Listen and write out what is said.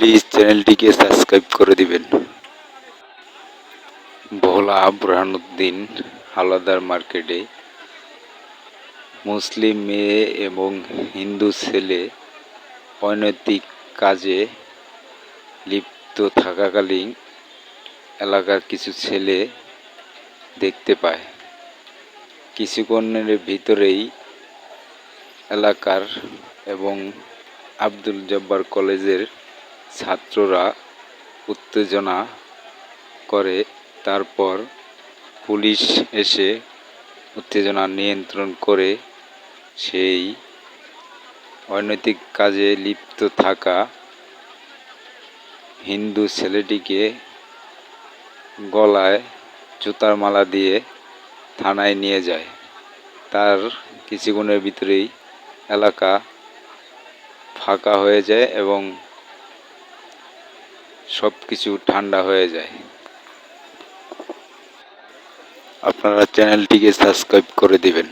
Please চ্যানেলটিকে subscribe করে দিবেন। ভোলা বুরহানুদ্দিন হাওলাদার মার্কেটে মুসলিম মেয়ে এবং হিন্দু ছেলে অনৈতিক কাজে লিপ্ত থাকাকালীন এলাকার কিছু ছেলে দেখতে পায়। কিছুক্ষণের ভিতরেই এলাকার এবং আব্দুল জব্বার কলেজের ছাত্ররা উত্তেজনা করে। তারপর পুলিশ এসে উত্তেজনা নিয়ন্ত্রণ করে সেই অনৈতিক কাজে লিপ্ত থাকা হিন্দু ছেলেটিকে গলায় জুতার মালা দিয়ে থানায় নিয়ে যায়। তার কিছুক্ষণের ভিতরেই এলাকা ফাঁকা হয়ে যায় এবং সব কিছু ঠান্ডা হয়ে যায়। আপনারা চ্যানেলটিকে সাবস্ক্রাইব করে দিবেন।